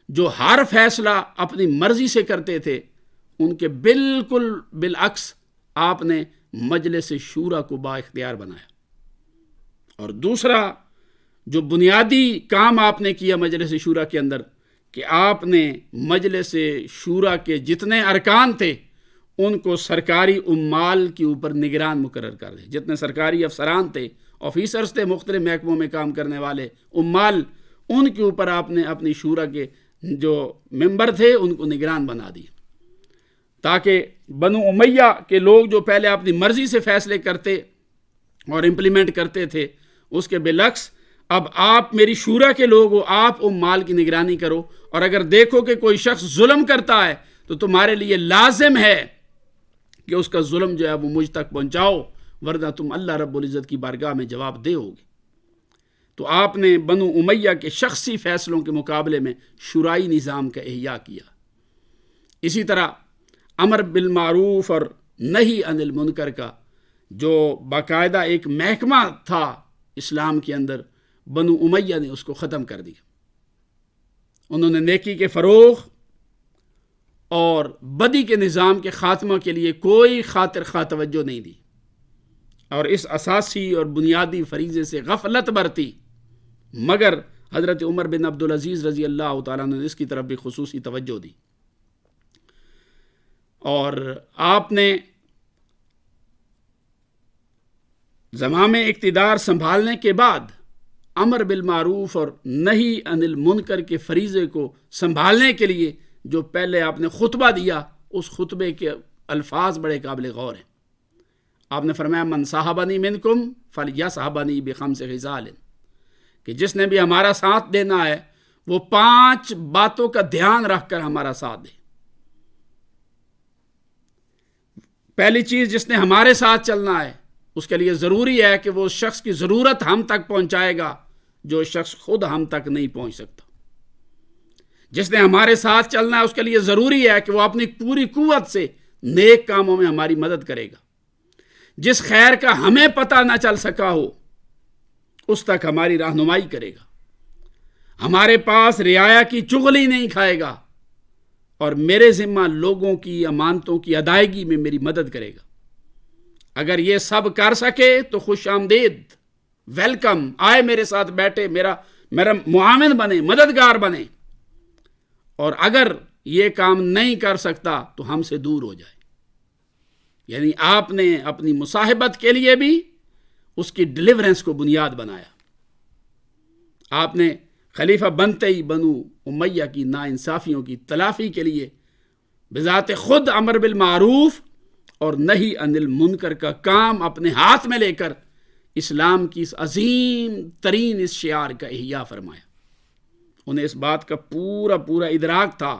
جو ہر فیصلہ اپنی مرضی سے کرتے تھے ان کے بالکل بالعکس آپ نے مجلس شورا کو با اختیار بنایا۔ اور دوسرا جو بنیادی کام آپ نے کیا مجلس شورا کے اندر کہ آپ نے مجلس شورا کے جتنے ارکان تھے ان کو سرکاری عمال کے اوپر نگران مقرر کر دے۔ جتنے سرکاری افسران تھے، آفیسرز تھے، مختلف محکموں میں کام کرنے والے عمال، ان کے اوپر آپ نے اپنی شورا کے جو ممبر تھے ان کو نگران بنا دیا، تاکہ بنو امیہ کے لوگ جو پہلے اپنی مرضی سے فیصلے کرتے اور امپلیمنٹ کرتے تھے، اس کے بالعکس اب آپ میری شورا کے لوگ ہو، آپ عمال کی نگرانی کرو، اور اگر دیکھو کہ کوئی شخص ظلم کرتا ہے تو تمہارے لیے لازم ہے کہ اس کا ظلم جو ہے وہ مجھ تک پہنچاؤ، ورنہ تم اللہ رب العزت کی بارگاہ میں جواب دے ہوگے۔ تو آپ نے بنو امیہ کے شخصی فیصلوں کے مقابلے میں شورائی نظام کا احیاء کیا۔ اسی طرح امر بالمعروف اور نہی عن المنکر کا جو باقاعدہ ایک محکمہ تھا اسلام کے اندر، بنو امیہ نے اس کو ختم کر دیا۔ انہوں نے نیکی کے فروغ اور بدی کے نظام کے خاتمہ کے لیے کوئی خاطر خواہ توجہ نہیں دی، اور اس اساسی اور بنیادی فریضے سے غفلت برتی، مگر حضرت عمر بن عبدالعزیز رضی اللہ تعالیٰ نے اس کی طرف بھی خصوصی توجہ دی، اور آپ نے زمام اقتدار سنبھالنے کے بعد امر بالمعروف اور نہی عن المنکر کے فریضے کو سنبھالنے کے لیے جو پہلے آپ نے خطبہ دیا، اس خطبے کے الفاظ بڑے قابل غور ہیں۔ آپ نے فرمایا من صاحبنی منکم فلیصحبنی بخمس خصال، کہ جس نے بھی ہمارا ساتھ دینا ہے وہ 5 باتوں کا دھیان رکھ کر ہمارا ساتھ دے۔ پہلی چیز، جس نے ہمارے ساتھ چلنا ہے اس کے لیے ضروری ہے کہ وہ اس شخص کی ضرورت ہم تک پہنچائے گا جو شخص خود ہم تک نہیں پہنچ سکتا۔ جس نے ہمارے ساتھ چلنا ہے اس کے لیے ضروری ہے کہ وہ اپنی پوری قوت سے نیک کاموں میں ہماری مدد کرے گا۔ جس خیر کا ہمیں پتہ نہ چل سکا ہو اس تک ہماری رہنمائی کرے گا، ہمارے پاس رعایا کی چغلی نہیں کھائے گا، اور میرے ذمہ لوگوں کی امانتوں کی ادائیگی میں میری مدد کرے گا۔ اگر یہ سب کر سکے تو خوش آمدید، ویلکم، آئے میرے ساتھ بیٹھے، میرا معاون بنے، مددگار بنے، اور اگر یہ کام نہیں کر سکتا تو ہم سے دور ہو جائے۔ یعنی آپ نے اپنی مصاحبت کے لیے بھی اس کی ڈیلیورنس کو بنیاد بنایا۔ آپ نے خلیفہ بنتے ہی بنو امیہ کی ناانصافیوں کی تلافی کے لیے بذات خود امر بالمعروف اور نہی عن المنکر کا کام اپنے ہاتھ میں لے کر اسلام کی اس عظیم ترین اس شعار کا احیاء فرمایا۔ انہیں اس بات کا پورا ادراک تھا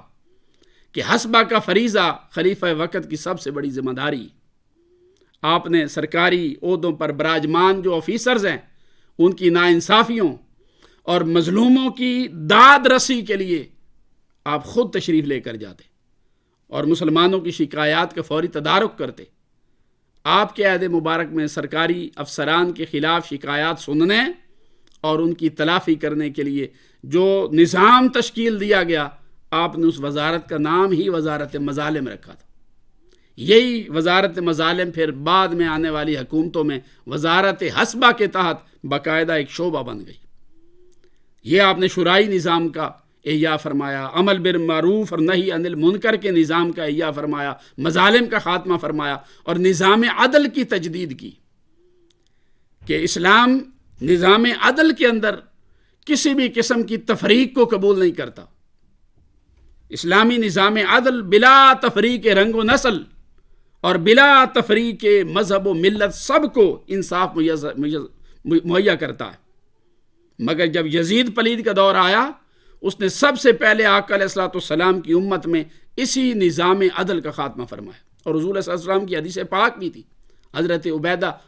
کہ حسبہ کا فریضہ خلیفہ وقت کی سب سے بڑی ذمہ داری۔ آپ نے سرکاری عہدوں پر براجمان جو آفیسرز ہیں ان کی ناانصافیوں اور مظلوموں کی داد رسی کے لیے آپ خود تشریف لے کر جاتے اور مسلمانوں کی شکایات کا فوری تدارک کرتے۔ آپ کے عہد مبارک میں سرکاری افسران کے خلاف شکایات سننے اور ان کی تلافی کرنے کے لیے جو نظام تشکیل دیا گیا، آپ نے اس وزارت کا نام ہی وزارت مظالم رکھا تھا۔ یہی وزارت مظالم پھر بعد میں آنے والی حکومتوں میں وزارت حسبہ کے تحت باقاعدہ ایک شعبہ بن گئی۔ یہ آپ نے شورائی نظام کا احیا فرمایا، عمل بالمعروف اور نہی عن المنکر کے نظام کا احیا فرمایا، مظالم کا خاتمہ فرمایا اور نظام عدل کی تجدید کی کہ اسلام نظام عدل کے اندر کسی بھی قسم کی تفریق کو قبول نہیں کرتا۔ اسلامی نظام عدل بلا تفریق رنگ و نسل اور بلا تفریق مذہب و ملت سب کو انصاف مہیا کرتا ہے، مگر جب یزید پلید کا دور آیا اس نے سب سے پہلے آقا علیہ الصلوۃ والسلام کی امت میں اسی نظام عدل کا خاتمہ فرمایا، اور حضور صلی اللہ علیہ وسلم کی حدیث پاک بھی تھی۔ حضرت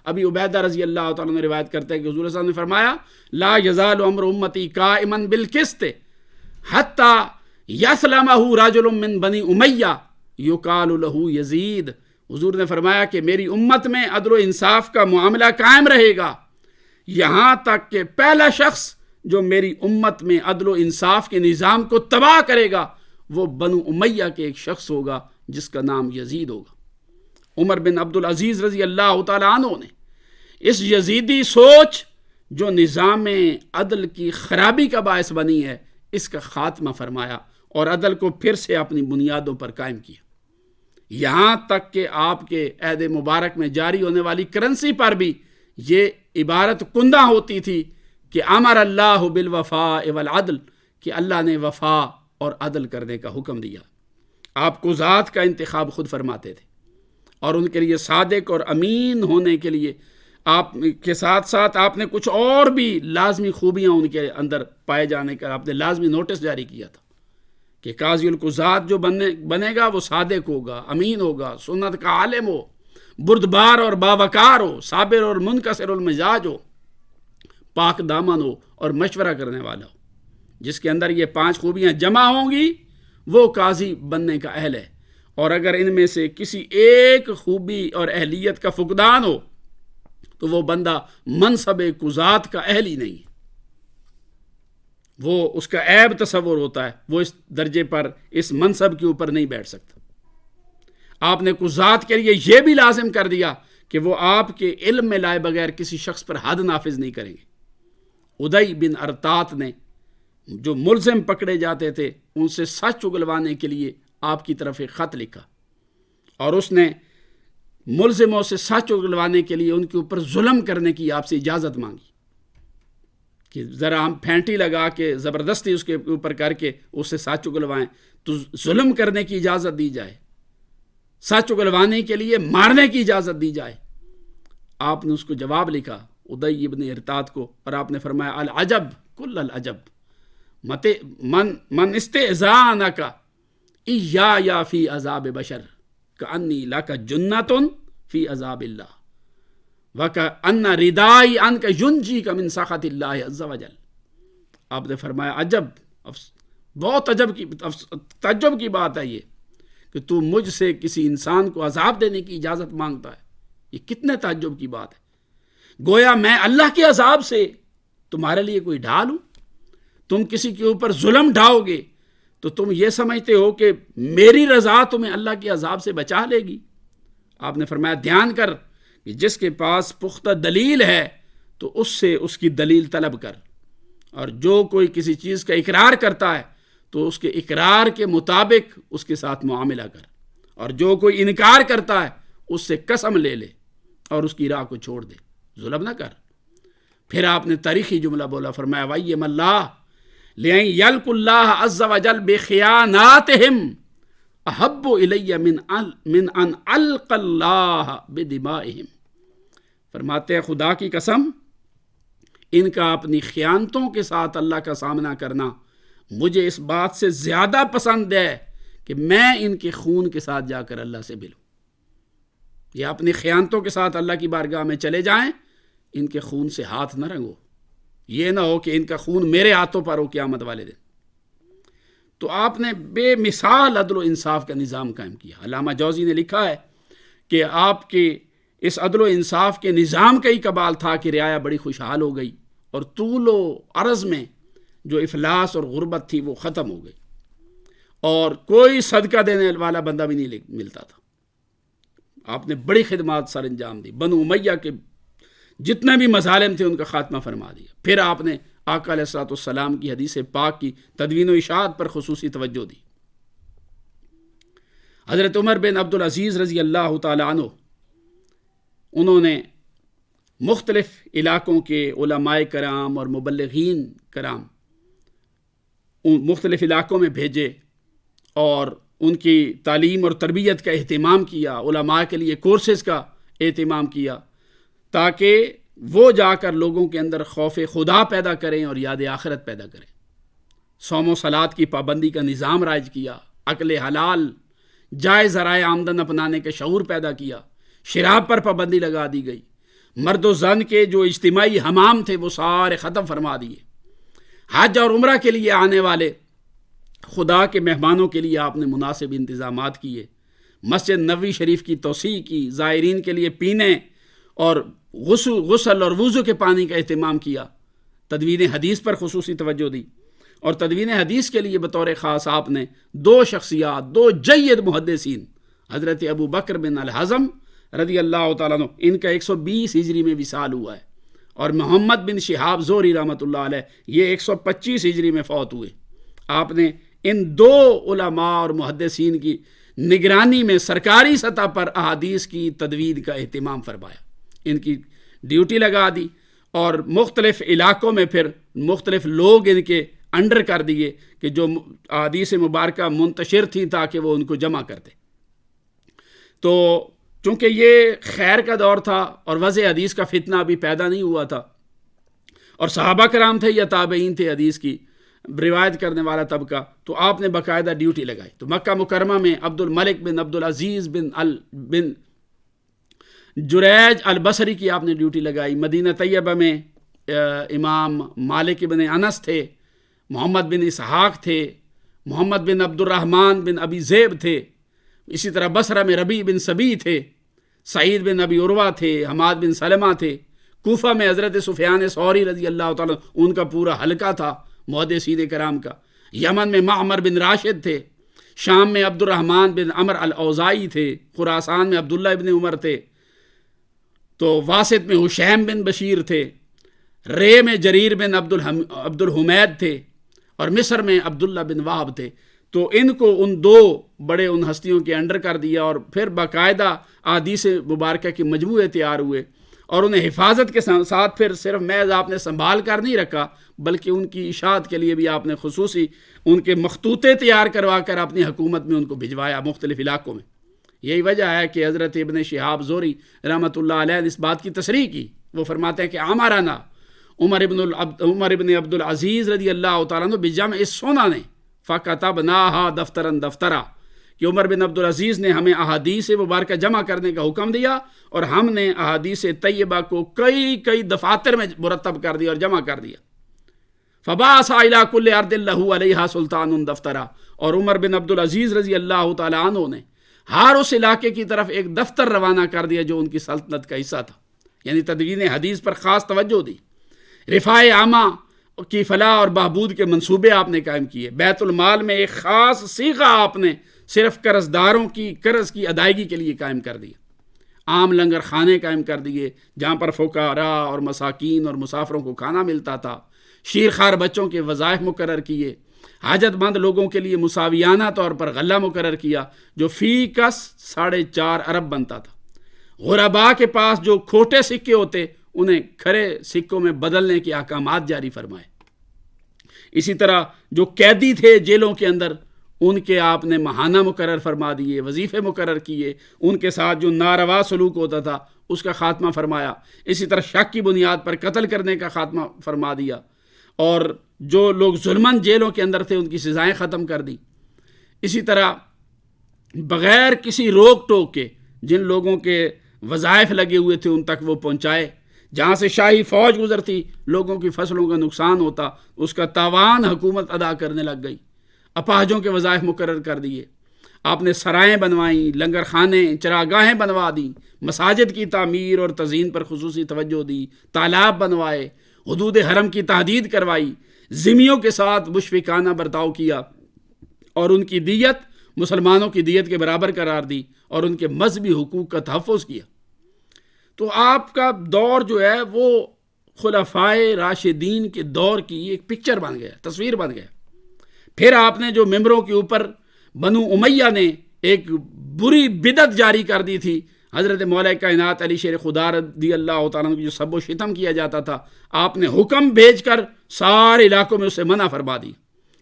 ابی عبیدہ رضی اللہ تعالیٰ عنہ روایت کرتے ہیں کہ حضور صلی اللہ علیہ وسلم نے فرمایا لا یزال امر امتی قائما بالقسط حتی یسلمہ رجل من بنی امیہ یقال لہ یزید۔ حضور نے فرمایا کہ میری امت میں عدل و انصاف کا معاملہ قائم رہے گا یہاں تک کہ پہلا شخص جو میری امت میں عدل و انصاف کے نظام کو تباہ کرے گا وہ بنو امیہ کے ایک شخص ہوگا جس کا نام یزید ہوگا۔ عمر بن عبدالعزیز رضی اللہ تعالیٰ عنہ نے اس یزیدی سوچ جو نظام عدل کی خرابی کا باعث بنی ہے اس کا خاتمہ فرمایا اور عدل کو پھر سے اپنی بنیادوں پر قائم کیا، یہاں تک کہ آپ کے عہد مبارک میں جاری ہونے والی کرنسی پر بھی یہ عبارت کندہ ہوتی تھی کہ امر اللہ بالوفاء والعدل، کہ اللہ نے وفا اور عدل کرنے کا حکم دیا۔ آپ کو ذات کا انتخاب خود فرماتے تھے اور ان کے لیے صادق اور امین ہونے کے لیے آپ کے ساتھ ساتھ آپ نے کچھ اور بھی لازمی خوبیاں ان کے اندر پائے جانے کا آپ نے لازمی نوٹس جاری کیا تھا کہ قاضی القضات جو بنے گا وہ صادق ہوگا، امین ہوگا، سنت کا عالم ہو، بردبار اور باوقار ہو، صابر اور منکسر المزاج ہو، پاک دامن ہو اور مشورہ کرنے والا ہو۔ جس کے اندر یہ 5 خوبیاں جمع ہوں گی وہ قاضی بننے کا اہل ہے، اور اگر ان میں سے کسی ایک خوبی اور اہلیت کا فقدان ہو تو وہ بندہ منصب قضات کا اہل ہی نہیں ہے، وہ اس کا عیب تصور ہوتا ہے، وہ اس درجے پر اس منصب کے اوپر نہیں بیٹھ سکتا۔ آپ نے قضات کے لیے یہ بھی لازم کر دیا کہ وہ آپ کے علم میں لائے بغیر کسی شخص پر حد نافذ نہیں کریں گے۔ ادئی بن ارطاط نے جو ملزم پکڑے جاتے تھے ان سے سچ اگلوانے کے لیے آپ کی طرف ایک خط لکھا، اور اس نے ملزموں سے سچ اگلوانے کے لیے ان کے اوپر ظلم کرنے کی آپ سے اجازت مانگی کہ ذرا ہم پھینٹی لگا کے زبردستی اس کے اوپر کر کے اس سے سچ اگلوائیں تو ظلم کرنے کی اجازت دی جائے، سچ اگلوانے کے لیے مارنے کی اجازت دی جائے۔ آپ نے اس کو جواب لکھا ادئی ابن ارطاط کو، اور آپ نے فرمایا العجب کل العجب من استئذانک ایایا فی عذاب بشر کانی لک جنۃ فی عذاب اللہ وکأن ردائی عنک ینجیک من سخط اللہ عز وجل۔ آپ نے فرمایا عجب، بہت تعجب کی بات ہے یہ کہ تو مجھ سے کسی انسان کو عذاب دینے کی اجازت مانگتا ہے، یہ کتنے تعجب کی بات ہے۔ گویا میں اللہ کے عذاب سے تمہارے لیے کوئی ڈھال ہوں؟ تم کسی کے اوپر ظلم ڈھاؤ گے تو تم یہ سمجھتے ہو کہ میری رضا تمہیں اللہ کے عذاب سے بچا لے گی؟ آپ نے فرمایا دھیان کر کہ جس کے پاس پختہ دلیل ہے تو اس سے اس کی دلیل طلب کر، اور جو کوئی کسی چیز کا اقرار کرتا ہے تو اس کے اقرار کے مطابق اس کے ساتھ معاملہ کر، اور جو کوئی انکار کرتا ہے اس سے قسم لے لے اور اس کی راہ کو چھوڑ دے، ظلم نہ کر۔ پھر آپ نے تاریخی جملہ بولا، فرمایا وَيَّمَ اللَّهُ لِأَن يَلْقُوا اللَّهَ عَزَّ وَجَلَّ بِخِيَانَاتِهِمْ أَحَبُّ إِلَيَّ مِنْ أَنْ أَلْقَى اللَّهَ بِدِمَائِهِمْ۔ فرماتے ہیں خدا کی قسم ان کا اپنی خیانتوں کے ساتھ اللہ کا سامنا کرنا مجھے اس بات سے زیادہ پسند ہے کہ میں ان کے خون کے ساتھ جا کر اللہ سے ملوں۔ یہ اپنی خیانتوں کے ساتھ اللہ کی بارگاہ میں چلے جائیں، ان کے خون سے ہاتھ نہ رنگو، یہ نہ ہو کہ ان کا خون میرے ہاتھوں پر ہو قیامت والے دن۔ تو آپ نے بے مثال عدل و انصاف کا نظام قائم کیا۔ علامہ جوزی نے لکھا ہے کہ آپ کے اس عدل و انصاف کے نظام کا ہی کمال تھا کہ رعایا بڑی خوشحال ہو گئی، اور طول و عرض میں جو افلاس اور غربت تھی وہ ختم ہو گئی، اور کوئی صدقہ دینے والا بندہ بھی نہیں ملتا تھا۔ آپ نے بڑی خدمات سر انجام دی۔ بنو امیہ کے جتنے بھی مظالم تھے ان کا خاتمہ فرما دیا۔ پھر آپ نے آقا علیہ الصلوۃ والسلام کی حدیث پاک کی تدوین و اشاعت پر خصوصی توجہ دی۔ حضرت عمر بن عبدالعزیز رضی اللہ تعالیٰ عنہ، انہوں نے مختلف علاقوں کے علماء کرام اور مبلغین کرام مختلف علاقوں میں بھیجے اور ان کی تعلیم اور تربیت کا اہتمام کیا، علماء کے لیے کورسز کا اہتمام کیا، تاکہ وہ جا کر لوگوں کے اندر خوف خدا پیدا کریں اور یاد آخرت پیدا کریں۔ صوم و صلات کی پابندی کا نظام رائج کیا، عقل حلال جائز ذرائع آمدن اپنانے کا شعور پیدا کیا، شراب پر پابندی لگا دی گئی، مرد و زن کے جو اجتماعی حمام تھے وہ سارے ختم فرما دیے، حج اور عمرہ کے لیے آنے والے خدا کے مہمانوں کے لیے آپ نے مناسب انتظامات کیے، مسجد نبوی شریف کی توسیع کی، زائرین کے لیے پینے اور غسل اور وضو کے پانی کا اہتمام کیا، تدوین حدیث پر خصوصی توجہ دی، اور تدوین حدیث کے لیے بطور خاص آپ نے دو شخصیات، دو جید محدثین، حضرت ابو بکر بن الحزم رضی اللہ تعالیٰ عنہ، ان کا 120 ہجری میں وصال ہوا ہے، اور محمد بن شہاب زہری رحمۃ اللہ علیہ یہ 125 ہجری میں فوت ہوئے۔ آپ نے ان دو علماء اور محدثین کی نگرانی میں سرکاری سطح پر احادیث کی تدوین کا اہتمام فرمایا، ان کی ڈیوٹی لگا دی، اور مختلف علاقوں میں پھر مختلف لوگ ان کے انڈر کر دیے کہ جو احادیث مبارکہ منتشر تھی تاکہ وہ ان کو جمع کرتے۔ تو چونکہ یہ خیر کا دور تھا اور وضع حدیث کا فتنہ ابھی پیدا نہیں ہوا تھا، اور صحابہ کرام تھے یا تابعین تھے حدیث کی روایت کرنے والا طبقہ، تو آپ نے باقاعدہ ڈیوٹی لگائی۔ تو مکہ مکرمہ میں عبد الملک بن عبدالعزیز بن جریج البصری کی آپ نے ڈیوٹی لگائی، مدینہ طیبہ میں امام مالک بن انس تھے، محمد بن اسحاق تھے، محمد بن عبد الرحمن بن ابی زیب تھے، اسی طرح بصرہ میں ربیع بن سبی تھے، سعید بن ابی عروہ تھے، حماد بن سلمہ تھے، کوفہ میں حضرت سفیان ثوری رضی اللہ تعالیٰ ان کا پورا حلقہ تھا محدثین کرام کا، یمن میں معمر بن راشد تھے، شام میں عبد الرحمن بن عمر الاوزاعی تھے، خراسان میں عبداللہ ابن عمر تھے، تو واسط میں حشیم بن بشیر تھے، رے میں جریر بن عبد الحمید تھے، اور مصر میں عبداللہ بن وہب تھے۔ تو ان کو ان دو بڑے ان ہستیوں کے انڈر کر دیا، اور پھر باقاعدہ احادیث مبارکہ کے مجموعے تیار ہوئے، اور انہیں حفاظت کے ساتھ پھر صرف محض آپ نے سنبھال کر نہیں رکھا، بلکہ ان کی اشاعت کے لیے بھی آپ نے خصوصی ان کے مخطوطے تیار کروا کر اپنی حکومت میں ان کو بھجوایا مختلف علاقوں میں۔ یہی وجہ ہے کہ حضرت ابن شہاب زہری رحمۃ اللہ علیہ نے اس بات کی تصریح کی، وہ فرماتے ہیں کہ امرنا عمر ابن عبدالعزیز رضی اللہ تعالیٰ عنہ بجمع السنن فکتبناها دفترا دفترا، کہ عمر بن عبدالعزیز نے ہمیں احادیث مبارکہ جمع کرنے کا حکم دیا، اور ہم نے احادیث طیبہ کو کئی دفاتر میں مرتب کر دیا اور جمع کر دیا۔ فبعث الى كل ارض له علیہا سلطان دفترا، اور عمر بن عبدالعزیز رضی اللہ تعالیٰ عنہ نے ہر اس علاقے کی طرف ایک دفتر روانہ کر دیا جو ان کی سلطنت کا حصہ تھا، یعنی تدوین حدیث پر خاص توجہ دی، رفاع عامہ کی فلاح اور بہبود کے منصوبے آپ نے قائم کیے، بیت المال میں ایک خاص صیغہ آپ نے صرف قرض داروں کی قرض کی ادائیگی کے لیے قائم کر دیا، عام لنگر خانے قائم کر دیے جہاں پر فقراء اور مساکین اور مسافروں کو کھانا ملتا تھا، شیرخوار بچوں کے وظائف مقرر کیے، حاجت مند لوگوں کے لیے مساویانہ طور پر غلہ مقرر کیا جو فی کس 4.5 ارب بنتا تھا، غرباء کے پاس جو کھوٹے سکے ہوتے انہیں کھرے سکوں میں بدلنے کے احکامات جاری فرمائے، اسی طرح جو قیدی تھے جیلوں کے اندر ان کے آپ نے ماہانہ مقرر فرما دیے، وظیفے مقرر کیے، ان کے ساتھ جو ناروا سلوک ہوتا تھا اس کا خاتمہ فرمایا، اسی طرح شک کی بنیاد پر قتل کرنے کا خاتمہ فرما دیا، اور جو لوگ ظلماً جیلوں کے اندر تھے ان کی سزائیں ختم کر دی، اسی طرح بغیر کسی روک ٹوک کے جن لوگوں کے وظائف لگے ہوئے تھے ان تک وہ پہنچائے، جہاں سے شاہی فوج گزرتی لوگوں کی فصلوں کا نقصان ہوتا اس کا تاوان حکومت ادا کرنے لگ گئی، اپاہجوں کے وظائف مقرر کر دیے، آپ نے سرائیں بنوائیں، لنگر خانے چراگاہیں بنوا دیں، مساجد کی تعمیر اور تزئین پر خصوصی توجہ دی، تالاب بنوائے، حدود حرم کی تحدید کروائی، ذمیوں کے ساتھ مشفقانہ برتاؤ کیا، اور ان کی دیت مسلمانوں کی دیت کے برابر قرار دی، اور ان کے مذہبی حقوق کا تحفظ کیا۔ تو آپ کا دور جو ہے وہ خلفائے راشدین کے دور کی ایک پکچر بن گیا، تصویر بن گیا۔ پھر آپ نے جو ممبروں کے اوپر بنو امیہ نے ایک بری بدعت جاری کر دی تھی، حضرت مولا کائنات علی شیر خدا رضی اللہ تعالیٰ عنہ کی جو سب و شتم کیا جاتا تھا، آپ نے حکم بھیج کر سارے علاقوں میں اسے منع فرما دی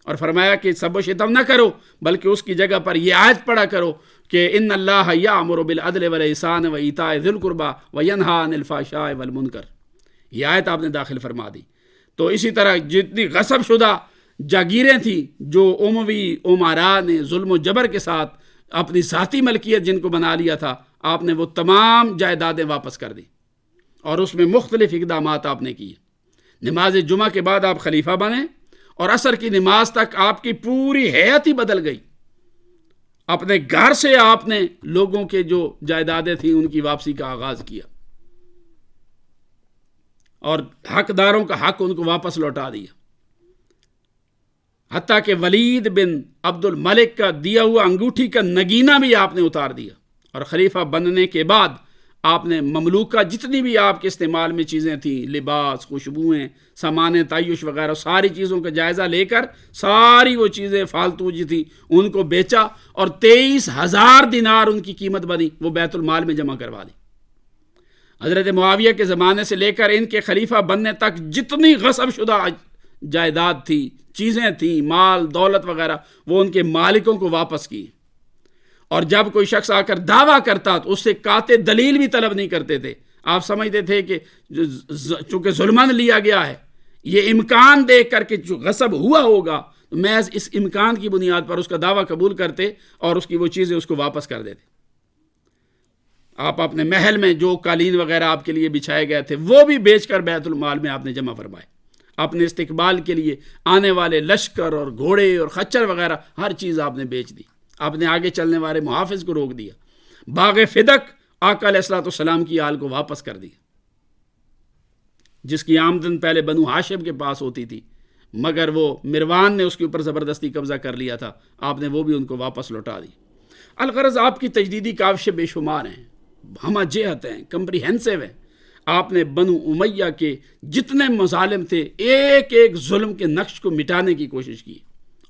اور فرمایا کہ سب و شتم نہ کرو، بلکہ اس کی جگہ پر یہ آیت پڑھا کرو کہ ان اللہ یأمر بالعدل والاحسان وایتاء ذی القربی وینہی عن الفحشاء والمنکر، یہ آیت آپ نے داخل فرما دی۔ تو اسی طرح جتنی غصب شدہ جاگیریں تھیں جو اموی امراء نے ظلم و جبر کے ساتھ اپنی ذاتی ملکیت جن کو بنا لیا تھا، آپ نے وہ تمام جائیدادیں واپس کر دی اور اس میں مختلف اقدامات آپ نے کیے۔ نماز جمعہ کے بعد آپ خلیفہ بنے اور عصر کی نماز تک آپ کی پوری حیات ہی بدل گئی۔ اپنے گھر سے آپ نے لوگوں کے جو جائیدادیں تھیں ان کی واپسی کا آغاز کیا اور حقداروں کا حق ان کو واپس لوٹا دیا، حتیٰ کہ ولید بن عبد الملک کا دیا ہوا انگوٹھی کا نگینہ بھی آپ نے اتار دیا۔ اور خلیفہ بننے کے بعد آپ نے مملوکہ جتنی بھی آپ کے استعمال میں چیزیں تھیں، لباس، خوشبوئیں، سامان تعیش وغیرہ، ساری چیزوں کا جائزہ لے کر ساری وہ چیزیں فالتو جو تھی ان کو بیچا اور 23,000 دینار ان کی قیمت بنی، وہ بیت المال میں جمع کروا دی۔ حضرت معاویہ کے زمانے سے لے کر ان کے خلیفہ بننے تک جتنی غصب شدہ جائیداد تھی، چیزیں تھیں، مال دولت وغیرہ، وہ ان کے مالکوں کو واپس کی۔ اور جب کوئی شخص آ کر دعویٰ کرتا تو اس سے قاطع دلیل بھی طلب نہیں کرتے تھے۔ آپ سمجھتے تھے کہ چونکہ ظلماً لیا گیا ہے، یہ امکان دیکھ کر کہ جو غصب ہوا ہوگا، محض اس امکان کی بنیاد پر اس کا دعویٰ قبول کرتے اور اس کی وہ چیزیں اس کو واپس کر دیتے۔ آپ اپنے محل میں جو قالین وغیرہ آپ کے لیے بچھائے گئے تھے وہ بھی بیچ کر بیت المال میں آپ نے جمع فرمائے۔ اپنے استقبال کے لیے آنے والے لشکر اور گھوڑے اور خچر وغیرہ ہر چیز آپ نے بیچ دی۔ آپ نے آگے چلنے والے محافظ کو روک دیا۔ باغ فدق آقا علیہ الصلوۃ والسلام کی آل کو واپس کر دیا، جس کی آمدن پہلے بنو ہاشم کے پاس ہوتی تھی، مگر وہ مروان نے اس کے اوپر زبردستی قبضہ کر لیا تھا، آپ نے وہ بھی ان کو واپس لوٹا دی۔ الغرض آپ کی تجدیدی کاوشیں بے شمار ہیں، ہمہ جہت ہیں، کمپریہنسو ہیں۔ آپ نے بنو امیہ کے جتنے مظالم تھے ایک ایک ظلم کے نقش کو مٹانے کی کوشش کی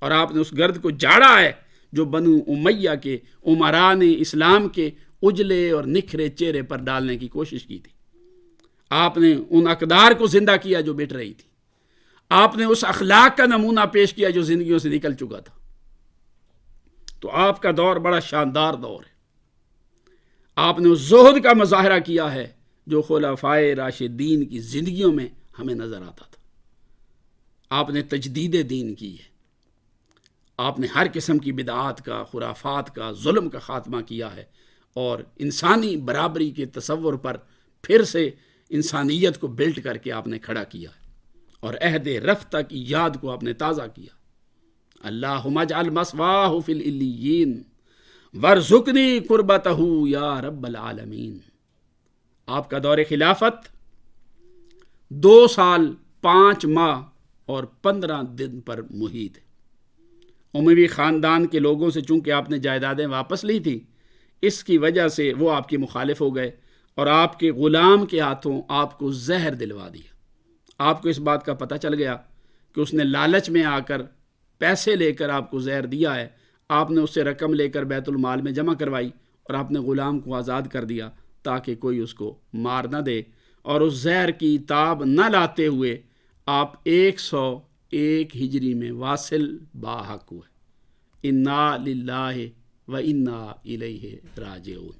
اور آپ نے اس گرد کو جاڑا ہے جو بنو امیہ کے امراء نے اسلام کے اجلے اور نکھرے چہرے پر ڈالنے کی کوشش کی تھی۔ آپ نے ان اقدار کو زندہ کیا جو مٹ رہی تھی، آپ نے اس اخلاق کا نمونہ پیش کیا جو زندگیوں سے نکل چکا تھا۔ تو آپ کا دور بڑا شاندار دور ہے۔ آپ نے اس زہد کا مظاہرہ کیا ہے جو خلفائے راشدین کی زندگیوں میں ہمیں نظر آتا تھا۔ آپ نے تجدید دین کی ہے، آپ نے ہر قسم کی بدعات کا، خرافات کا، ظلم کا خاتمہ کیا ہے اور انسانی برابری کے تصور پر پھر سے انسانیت کو بلٹ کر کے آپ نے کھڑا کیا ہے اور عہد رفتہ کی یاد کو آپ نے تازہ کیا۔ اللہم اجعل مثواہ فی العلیین وارزقنی قربتہ یا رب العالمین۔ آپ کا دور خلافت 2 سال 5 ماہ اور 15 دن پر محیط ہے۔ اموی خاندان کے لوگوں سے چونکہ آپ نے جائیدادیں واپس لی تھی، اس کی وجہ سے وہ آپ کے مخالف ہو گئے اور آپ کے غلام کے ہاتھوں آپ کو زہر دلوا دیا۔ آپ کو اس بات کا پتہ چل گیا کہ اس نے لالچ میں آ کر پیسے لے کر آپ کو زہر دیا ہے۔ آپ نے اس سے رقم لے کر بیت المال میں جمع کروائی اور آپ نے غلام کو آزاد کر دیا تاکہ کوئی اس کو مار نہ دے، اور اس زہر کی تاب نہ لاتے ہوئے آپ 101 ہجری میں واصل باحق ہوئے۔ انا للہ و انا الیہ راجعون۔